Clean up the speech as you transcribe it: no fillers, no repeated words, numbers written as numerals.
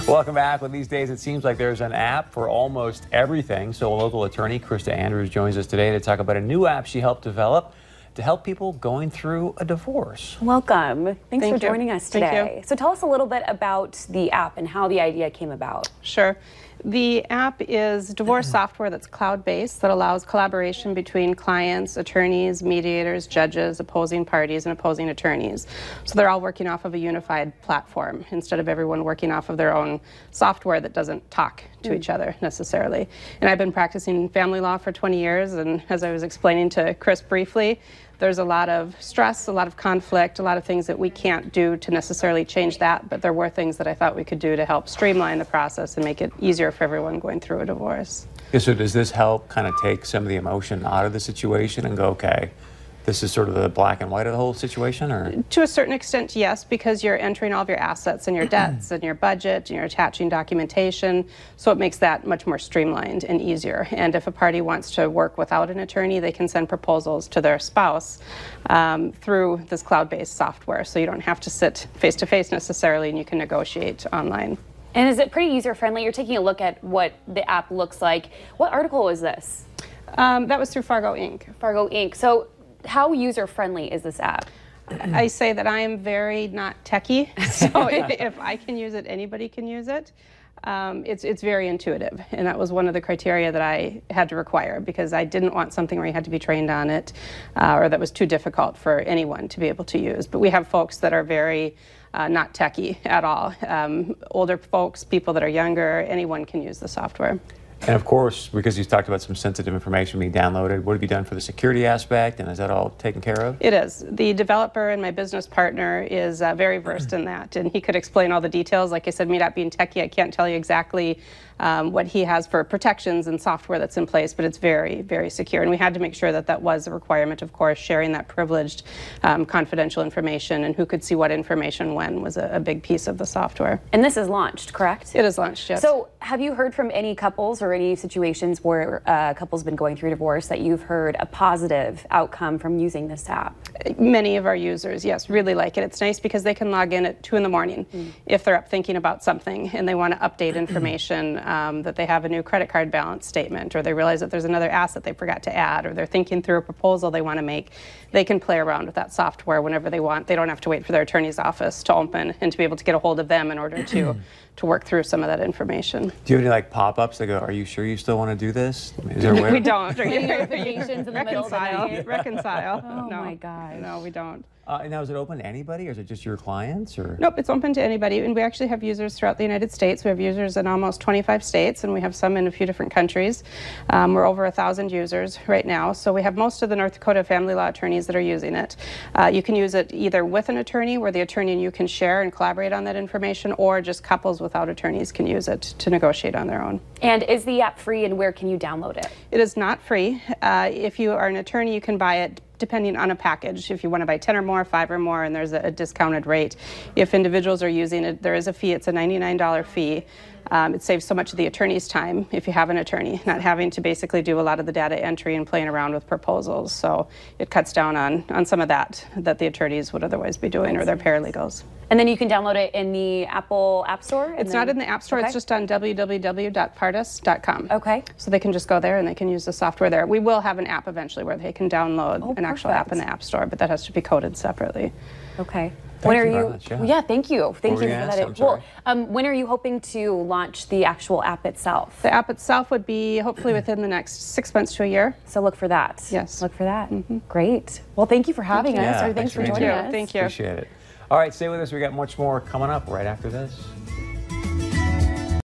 Welcome back. Well, these days it seems like there's an app for almost everything. So a local attorney, Krista Andrews, joins us today to talk about a new app she helped develop to help people going through a divorce. Welcome. Thanks for joining us today. So tell us a little bit about the app and how the idea came about. Sure. The app is divorce software that's cloud-based that allows collaboration between clients, attorneys, mediators, judges, opposing parties, and opposing attorneys. So they're all working off of a unified platform instead of everyone working off of their own software that doesn't talk to each other necessarily. And I've been practicing family law for 20 years, and as I was explaining to Chris briefly, there's a lot of stress, a lot of conflict, a lot of things that we can't do to necessarily change that, but there were things that I thought we could do to help streamline the process and make it easier for everyone going through a divorce. Yeah, so does this help kind of take some of the emotion out of the situation and go, okay, this is sort of the black and white of the whole situation? Or to a certain extent, yes, because you're entering all of your assets and your debts and your budget and you're attaching documentation, so it makes that much more streamlined and easier. And if a party wants to work without an attorney, they can send proposals to their spouse through this cloud-based software, so you don't have to sit face-to-face necessarily, and you can negotiate online. And is it pretty user-friendly? You're taking a look at what the app looks like. What article was this? That was through Fargo Inc. Fargo Inc. So how user-friendly is this app? I say that I am very not techie, so if I can use it, anybody can use it. It's very intuitive, and that was one of the criteria that I had to require, because I didn't want something where you had to be trained on it or that was too difficult for anyone to be able to use. But we have folks that are very not techie at all. Older folks, people that are younger, anyone can use the software. And of course, because you talked about some sensitive information being downloaded, what have you done for the security aspect, and is that all taken care of? It is. The developer and my business partner is very versed in that, and he could explain all the details. Like I said, me not being techie, I can't tell you exactly what he has for protections and software that's in place, but it's very, very secure. And we had to make sure that that was a requirement, of course. Sharing that privileged, confidential information and who could see what information when was a big piece of the software. And this is launched, correct? It is launched, yes. So have you heard from any couples or any situations where a couple's been going through divorce that you've heard a positive outcome from using this app? Many of our users, yes, really like it. It's nice because they can log in at 2 in the morning if they're up thinking about something and they want to update information, that they have a new credit card balance statement, or they realize that there's another asset they forgot to add, or they're thinking through a proposal they want to make. They can play around with that software whenever they want. They don't have to wait for their attorney's office to open and to be able to get a hold of them in order to work through some of that information. Do you have any like pop-ups that go, are you sure you still want to do this? Is there a way? We don't. Notifications in the middle of the night. Reconcile. Oh no. My gosh. No, we don't. Now, is it open to anybody, or is it just your clients? Or? Nope, it's open to anybody, and we actually have users throughout the United States. We have users in almost 25 states, and we have some in a few different countries. We're over 1,000 users right now, so we have most of the North Dakota family law attorneys that are using it. You can use it either with an attorney, where the attorney and you can share and collaborate on that information, or just couples without attorneys can use it to negotiate on their own. And is the app free, and where can you download it? It is not free. If you are an attorney, you can buy it depending on a package. If you want to buy 10 or more, 5 or more, and there's a discounted rate. If individuals are using it, there is a fee. It's a $99 fee. It saves so much of the attorney's time if you have an attorney, not having to basically do a lot of the data entry and playing around with proposals. So it cuts down on some of that the attorneys would otherwise be doing, or their paralegals. And then you can download it in the Apple App Store? It's not in the App Store. Okay. It's just on www.partis.com. Okay. So they can just go there and they can use the software there. We will have an app eventually where they can download an actual app in the App Store, but that has to be coded separately. Okay. When are you? Yeah, thank you. Thank you for that. Well, when are you hoping to launch the actual app itself? The app itself would be hopefully within the next 6 months to a year. So look for that. Yes. Look for that. Great. Well, thank you for having us. Or thanks for joining us. Thank you. Appreciate it. All right, stay with us. We got much more coming up right after this.